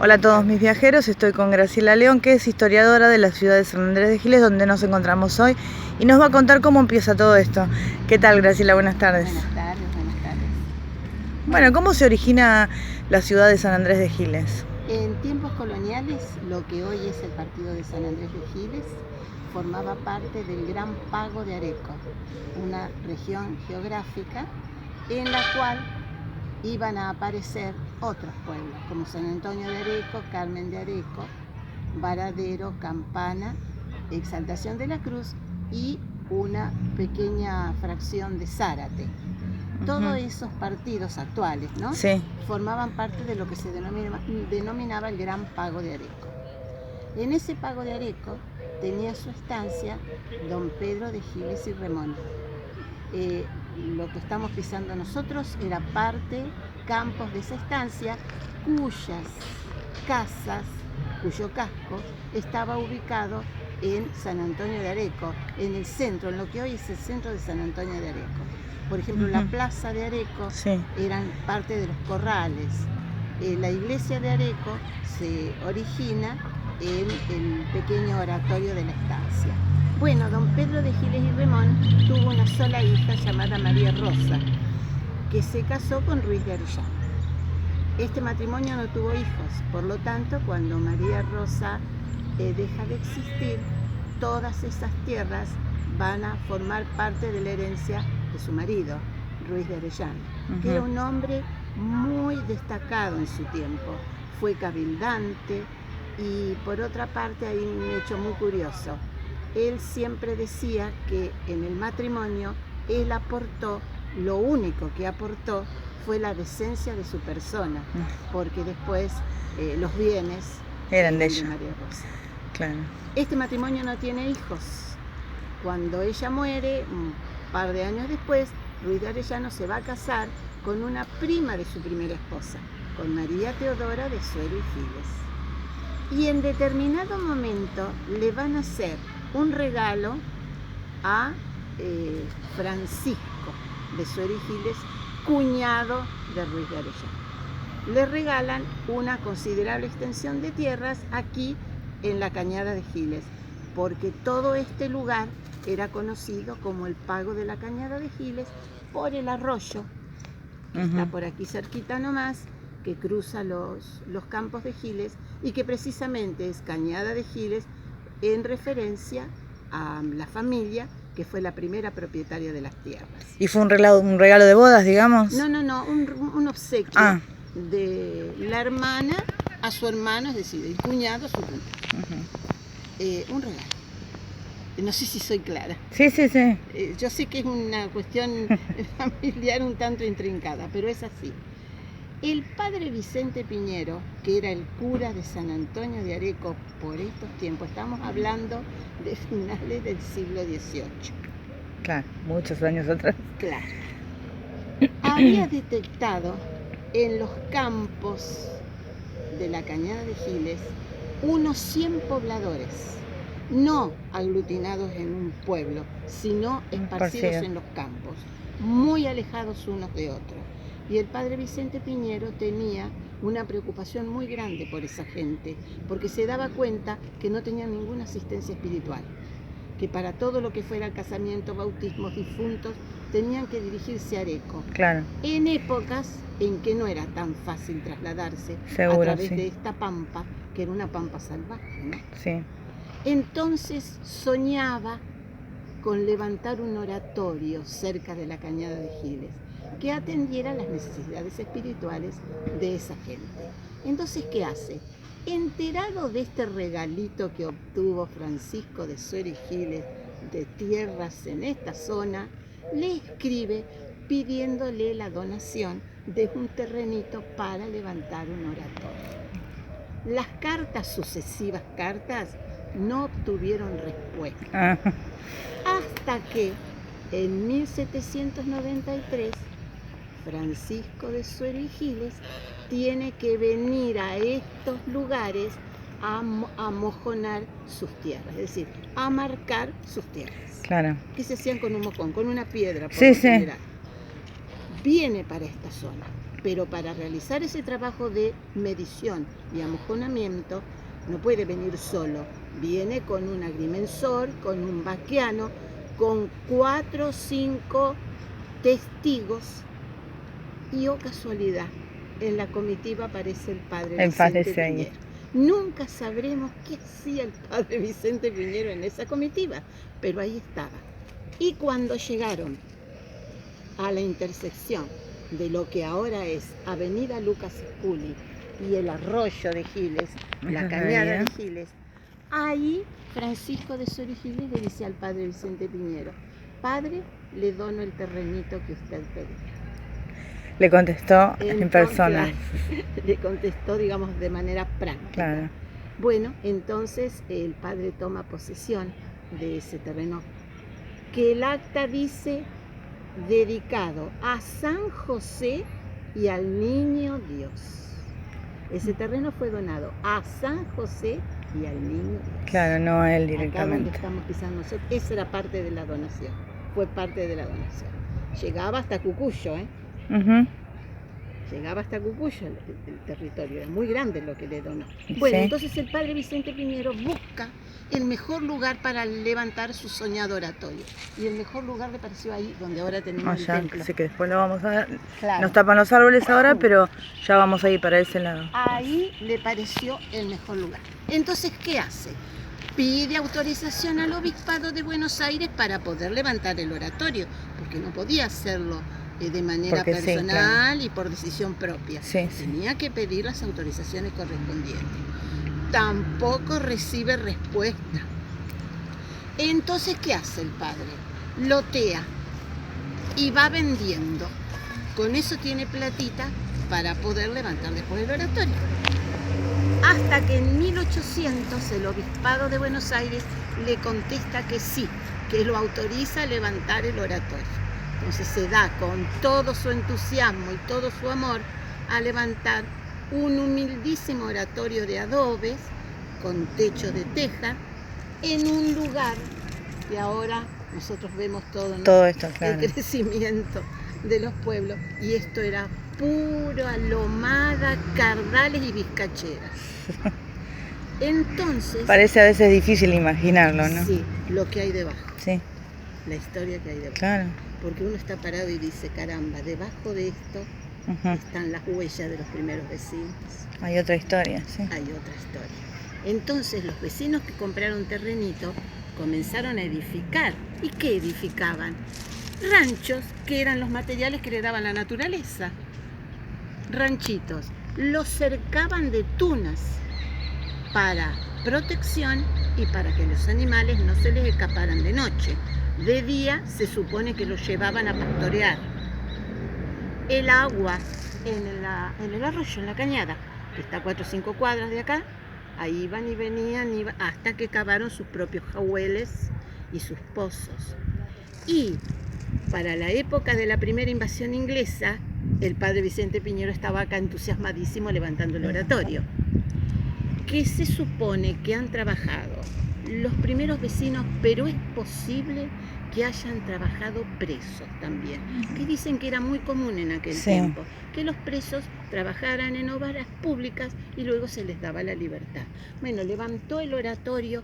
Hola a todos mis viajeros, estoy con Graciela León, que es historiadora de la ciudad de San Andrés de Giles, donde nos encontramos hoy, y nos va a contar cómo empieza todo esto. ¿Qué tal, Graciela? Buenas tardes. Buenas tardes, buenas tardes. Bueno, ¿cómo se origina la ciudad de San Andrés de Giles? En tiempos coloniales, lo que hoy es el partido de San Andrés de Giles formaba parte del Gran Pago de Areco, una región geográfica en la cual iban a aparecer otros pueblos, como San Antonio de Areco, Carmen de Areco, Varadero, Campana, Exaltación de la Cruz y una pequeña fracción de Zárate. Todos esos partidos actuales, ¿no? Sí. Formaban parte de lo que se denominaba el Gran Pago de Areco. En ese Pago de Areco tenía su estancia don Pedro de Giles y Remón. Lo que estamos pisando nosotros era parte, campos de esa estancia, cuyas casas, cuyo casco estaba ubicado en San Antonio de Areco, en el centro, en lo que hoy es el centro de San Antonio de Areco. Por ejemplo, la plaza de Areco eran parte de los corrales. La iglesia de Areco se origina en el pequeño oratorio de la estancia. Bueno, don Pedro de Giles y Remón tuvo una sola hija llamada María Rosa, que se casó con Ruiz de Arellano. Este matrimonio no tuvo hijos, por lo tanto, cuando María Rosa deja de existir, todas esas tierras van a formar parte de la herencia de su marido, Ruiz de Arellano, que era un hombre muy destacado en su tiempo. Fue cabildante y, por otra parte, hay un hecho muy curioso. Él siempre decía que en el matrimonio él aportó, lo único que aportó fue la decencia de su persona, porque después los bienes eran de ella. María Rosa. Claro. Este matrimonio no tiene hijos. Cuando ella muere, un par de años después, Ruiz de Arellano se va a casar con una prima de su primera esposa, con María Teodora de Suero y Giles. Y en determinado momento le van a hacer un regalo a Francisco de Suero y Giles, cuñado de Ruiz de Arellano. Le regalan una considerable extensión de tierras aquí en la Cañada de Giles, porque todo este lugar era conocido como el Pago de la Cañada de Giles por el arroyo, que está por aquí cerquita nomás, que cruza los campos de Giles y que precisamente es Cañada de Giles en referencia a la familia que fue la primera propietaria de las tierras. ¿Y fue un regalo de bodas, digamos? No, un obsequio de la hermana a su hermano, es decir, el cuñado a su cuñado. Un regalo. No sé si soy clara. Sí. Yo sé que es una cuestión familiar un tanto intrincada, pero es así. El padre Vicente Piñero, que era el cura de San Antonio de Areco por estos tiempos, estamos hablando de finales del siglo XVIII. Claro, muchos años atrás. Claro. Había detectado en los campos de la Cañada de Giles unos 100 pobladores, no aglutinados en un pueblo, sino esparcidos en los campos, muy alejados unos de otros. Y el padre Vicente Piñero tenía una preocupación muy grande por esa gente, porque se daba cuenta que no tenían ninguna asistencia espiritual, que para todo lo que fuera casamiento, bautismos, difuntos, tenían que dirigirse a Areco. Claro. En épocas en que no era tan fácil trasladarse a través de esta pampa, que era una pampa salvaje, ¿no? Sí. Entonces soñaba con levantar un oratorio cerca de la Cañada de Giles, que atendiera las necesidades espirituales de esa gente. Entonces, ¿qué hace? Enterado de este regalito que obtuvo Francisco de Suero y Giles de tierras en esta zona, le escribe pidiéndole la donación de un terrenito para levantar un oratorio. Las sucesivas cartas, no obtuvieron respuesta. Hasta que en 1793 Francisco de Suero y Giles tiene que venir a estos lugares a mojonar sus tierras, es decir, a marcar sus tierras. Claro. Que se hacían con un mojón, con una piedra, por lo general. Viene para esta zona. Pero para realizar ese trabajo de medición y amojonamiento, no puede venir solo. Viene con un agrimensor, con un vaquiano, con 4 o 5 testigos. Y oh casualidad, en la comitiva aparece el padre Vicente Piñero. Nunca sabremos qué hacía el padre Vicente Piñero en esa comitiva, pero ahí estaba. Y cuando llegaron a la intersección de lo que ahora es Avenida Lucas Esculi y el arroyo de Giles, la cañada de Giles, ahí Francisco de Soria y Giles le dice al padre Vicente Piñero: padre, le dono el terrenito que usted pedía. Le contestó en persona. Le contestó, digamos, de manera práctica. Claro. Bueno, entonces el padre toma posesión de ese terreno, que el acta dice dedicado a San José y al Niño Dios. Ese terreno fue donado a San José y al Niño Dios. Claro, no a él directamente. Acá donde estamos pisando nosotros, esa era parte de la donación, fue parte de la donación. Llegaba hasta Cucuyo, Llegaba hasta Cucuyo el territorio, era muy grande lo que le donó. Bueno, entonces el padre Vicente Piñero busca el mejor lugar para levantar su soñado oratorio. Y el mejor lugar le pareció ahí, donde ahora tenemos el templo. Sé que después lo vamos a ver. Claro. Nos tapan los árboles ahora, pero ya vamos a ir para ese lado. Ahí le pareció el mejor lugar. Entonces, ¿qué hace? Pide autorización al Obispado de Buenos Aires para poder levantar el oratorio, porque no podía hacerlo de manera personal y por decisión propia. Tenía que pedir las autorizaciones correspondientes. Tampoco recibe respuesta. Entonces, ¿qué hace el padre? Lotea y va vendiendo. Con eso tiene platita para poder levantar después el oratorio. Hasta que en 1800 el Obispado de Buenos Aires le contesta que sí, que lo autoriza a levantar el oratorio. Entonces se da con todo su entusiasmo y todo su amor a levantar un humildísimo oratorio de adobes con techo de teja en un lugar que ahora nosotros vemos todo, ¿no? Todo esto, claro. El crecimiento de los pueblos, y esto era pura lomada, cardales y vizcacheras. Entonces parece a veces difícil imaginarlo, ¿no? Sí, lo que hay debajo. Sí. La historia que hay debajo. Claro. Porque uno está parado y dice, caramba, debajo de esto están las huellas de los primeros vecinos. Hay otra historia, sí. Hay otra historia. Entonces los vecinos que compraron terrenito comenzaron a edificar. ¿Y qué edificaban? Ranchos, que eran los materiales que le daban la naturaleza. Ranchitos. Los cercaban de tunas para protección y para que los animales no se les escaparan de noche. De día se supone que los llevaban a pastorear. El agua en el arroyo, en la cañada, que está a 4 o 5 cuadras de acá, ahí iban y venían hasta que cavaron sus propios jagüeles y sus pozos. Y para la época de la primera invasión inglesa, el padre Vicente Piñero estaba acá entusiasmadísimo levantando el oratorio. ¿Qué se supone que han trabajado los primeros vecinos, pero es posible que hayan trabajado presos también, que dicen que era muy común en aquel tiempo, que los presos trabajaran en obras públicas y luego se les daba la libertad. Bueno, levantó el oratorio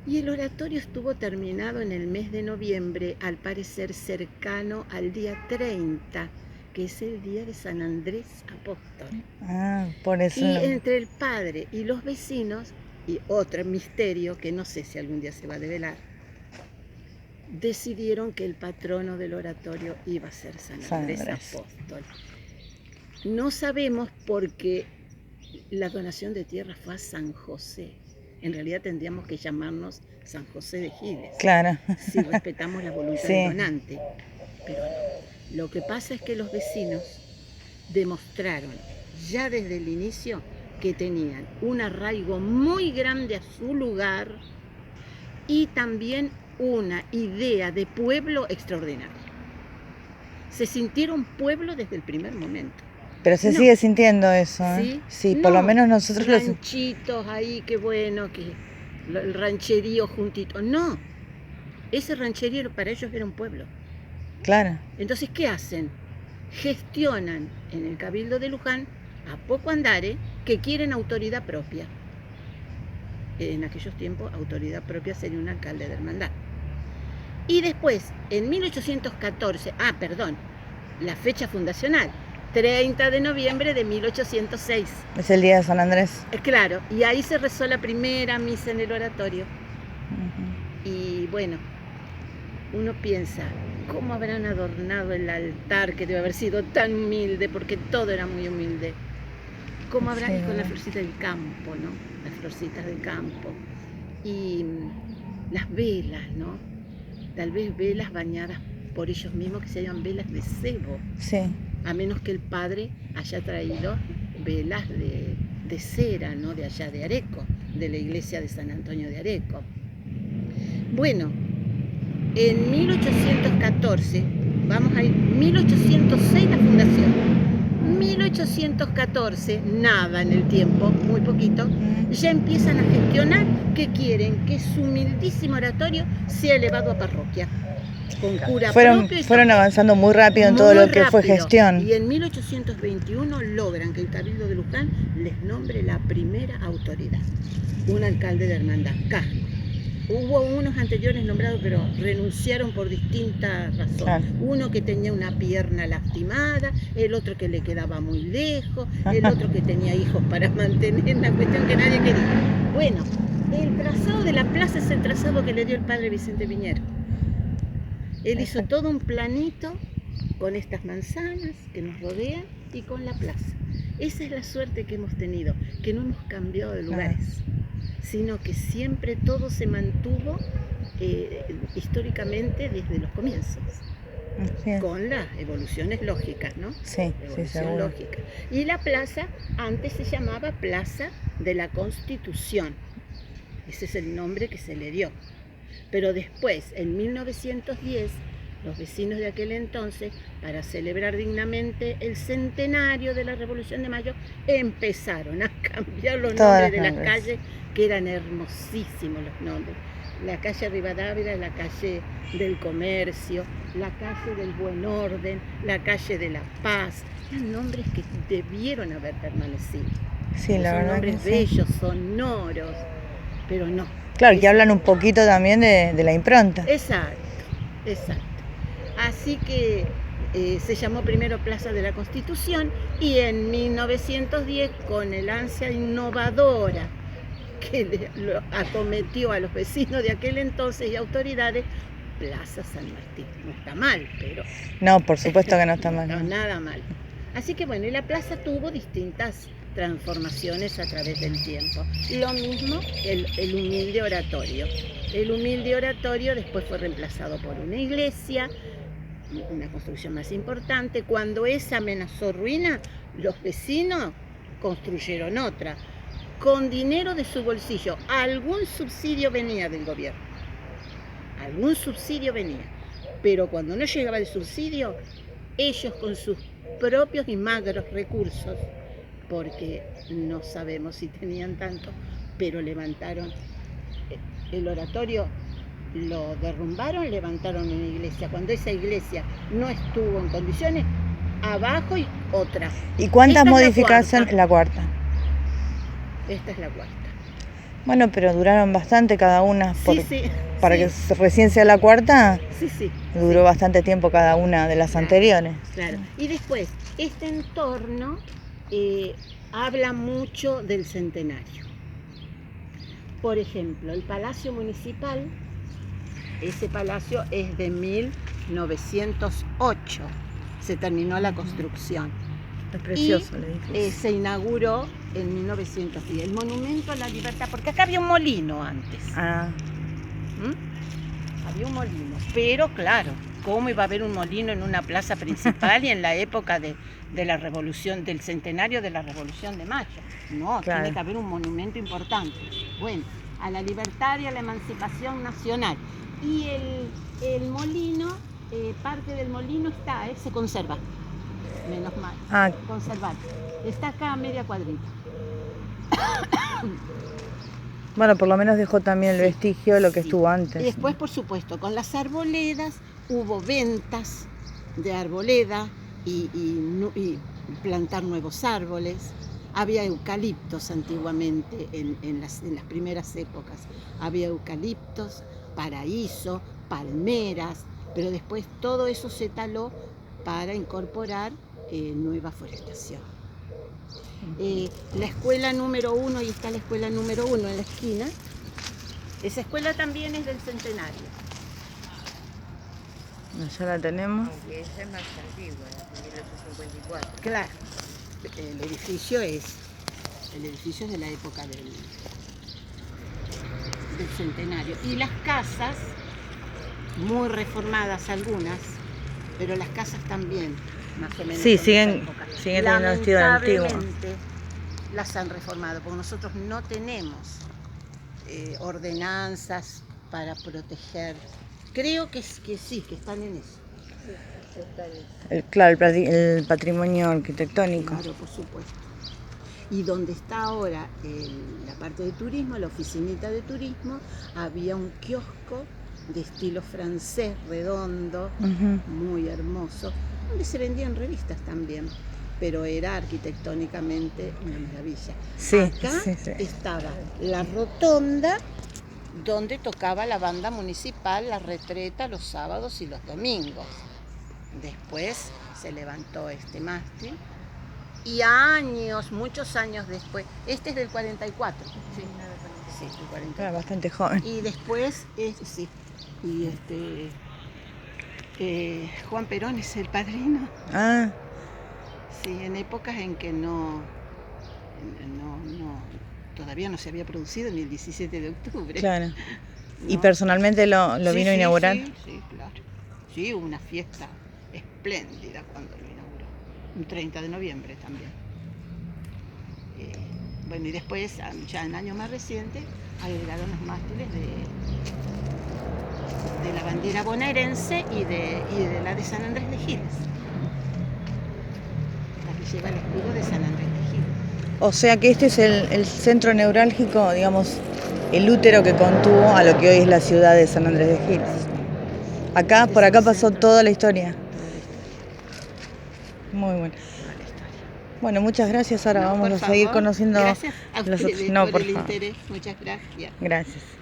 y el oratorio estuvo terminado en el mes de noviembre, al parecer cercano al día 30, que es el día de San Andrés Apóstol. Ah, por eso. Y entre el padre y los vecinos, y otro misterio que no sé si algún día se va a develar, decidieron que el patrono del oratorio iba a ser San Andrés Apóstol. No sabemos porque la donación de tierra fue a San José. En realidad tendríamos que llamarnos San José de Giles. Claro. Si respetamos la voluntad del donante. Pero no. Lo que pasa es que los vecinos demostraron ya desde el inicio que tenían un arraigo muy grande a su lugar y también una idea de pueblo extraordinaria. Se sintieron pueblo desde el primer momento. Pero se sigue sintiendo eso, ¿eh? Sí, por lo menos nosotros ranchitos ahí, qué bueno, que el rancherío juntito. No, ese rancherío para ellos era un pueblo. Claro. Entonces, ¿qué hacen? gestionan en el Cabildo de Luján, a poco andare, que quieren autoridad propia. En aquellos tiempos, autoridad propia sería un alcalde de hermandad. Y después, en 1814, la fecha fundacional, 30 de noviembre de 1806. Es el día de San Andrés. Claro, y ahí se rezó la primera misa en el oratorio. Y bueno, uno piensa, ¿cómo habrán adornado el altar, que debe haber sido tan humilde, porque todo era muy humilde? ¿Cómo habrán Sí, con las florcitas del campo, ¿no? Las florcitas del campo. Y las velas, ¿no? Tal vez velas bañadas por ellos mismos, que se llaman velas de cebo. Sí. A menos que el padre haya traído velas de cera, ¿no? De allá de Areco, de la iglesia de San Antonio de Areco. Bueno, en 1814, vamos a ir, 1806 la fundación. 1814, nada en el tiempo, muy poquito, ya empiezan a gestionar que quieren que su humildísimo oratorio sea elevado a parroquia. Con cura propio. Fueron avanzando muy rápido en todo lo que fue gestión. Y en 1821 logran que el Cabildo de Luján les nombre la primera autoridad, un alcalde de hermandad, Casco. Hubo unos anteriores nombrados, pero renunciaron por distintas razones. Claro. Uno que tenía una pierna lastimada, el otro que le quedaba muy lejos, el otro que tenía hijos para mantener, una cuestión que nadie quería. Bueno, el trazado de la plaza es el trazado que le dio el padre Vicente Piñero. Él hizo todo un planito con estas manzanas que nos rodean y con la plaza. Esa es la suerte que hemos tenido, que no hemos cambiado de lugares, sino que siempre todo se mantuvo históricamente desde los comienzos, con las evoluciones lógicas, ¿no? Sí, evolución lógica. Y la plaza antes se llamaba Plaza de la Constitución. Ese es el nombre que se le dio. Pero después, en 1910, los vecinos de aquel entonces, para celebrar dignamente el centenario de la Revolución de Mayo, empezaron a cambiar los nombres de las calles, que eran hermosísimos los nombres. La calle Rivadavia, la calle del Comercio, la calle del Buen Orden, la calle de la Paz. Eran nombres que debieron haber permanecido. Sí, la verdad. Son nombres bellos, sonoros, pero no. Claro, que hablan un poquito también de la impronta. Exacto. Así que se llamó primero Plaza de la Constitución y en 1910, con el ansia innovadora que lo acometió a los vecinos de aquel entonces y autoridades, Plaza San Martín. No está mal, pero... No, por supuesto que no está mal. No, nada mal. Así que bueno, y la plaza tuvo distintas transformaciones a través del tiempo. Lo mismo el humilde oratorio. El humilde oratorio después fue reemplazado por una iglesia, una construcción más importante. Cuando esa amenazó ruina, los vecinos construyeron otra, con dinero de su bolsillo. Algún subsidio venía del gobierno, algún subsidio venía, pero cuando no llegaba el subsidio, ellos con sus propios y magros recursos, porque no sabemos si tenían tanto, pero levantaron el oratorio, lo derrumbaron, levantaron una iglesia. Cuando esa iglesia no estuvo en condiciones, abajo y otra. ¿Y cuántas modificaciones? La cuarta. Esta es la cuarta. Bueno, pero duraron bastante cada una. Para que recién sea la cuarta, duró bastante tiempo cada una de las anteriores. Claro. Y después, este entorno habla mucho del centenario. Por ejemplo, el Palacio Municipal, ese palacio es de 1908, se terminó la construcción. Es precioso el edificio. Se inauguró en 1910, el Monumento a la Libertad, porque acá había un molino antes. Había un molino, pero claro, ¿cómo iba a haber un molino en una plaza principal y en la época de la revolución, del centenario de la Revolución de Mayo? No, claro. Tiene que haber un monumento importante. Bueno, a la libertad y a la emancipación nacional. Y el molino, parte del molino está, se conserva, menos mal, conservado. Está acá a media cuadrita. Bueno, por lo menos dejó también el vestigio de lo que estuvo antes. Y después, por supuesto, con las arboledas, hubo ventas de arboleda y plantar nuevos árboles. Había eucaliptos antiguamente en las primeras épocas. Había eucaliptos, paraíso, palmeras, pero después todo eso se taló para incorporar nueva forestación. La escuela número 1, y está la escuela número 1 en la esquina. Esa escuela también es del centenario. Ya la tenemos. Aunque esa es más antigua, de 1854. Claro, el edificio es de la época del centenario. Y las casas, muy reformadas algunas, pero las casas también, más o menos. Sí, siguen teniendo estilo antiguo. Lamentablemente las han reformado, porque nosotros no tenemos ordenanzas para proteger. Creo que sí, que están en eso. Claro, el patrimonio arquitectónico. Claro, por supuesto. Y donde está ahora la parte de turismo, la oficinita de turismo, había un kiosco de estilo francés, redondo, muy hermoso, donde se vendían revistas también, pero era arquitectónicamente una maravilla. Sí, Acá sí. estaba la rotonda, donde tocaba la banda municipal, la retreta, los sábados y los domingos. Después se levantó este mástil y muchos años después, este es del 44. Sí, del 44. Era bastante joven. Y después, Juan Perón es el padrino. Ah, Sí, en épocas en que todavía no se había producido ni el 17 de octubre. claro. ¿No? ¿Y personalmente lo vino a inaugurar? Sí, claro. Sí, hubo una fiesta espléndida cuando lo inauguró. Un 30 de noviembre también. Bueno, y después, ya en años más recientes, agregaron los mástiles de la bandera bonaerense y de la de San Andrés de Giles. La que lleva el escudo de San Andrés de Giles. O sea que este es el centro neurálgico, digamos, el útero que contuvo a lo que hoy es la ciudad de San Andrés de Giles. Por acá pasó toda la historia. Muy bueno. Bueno, muchas gracias. Ahora vamos a seguir conociendo Gracias a los ustedes otros. No, por el favor. interés. Muchas gracias. Gracias.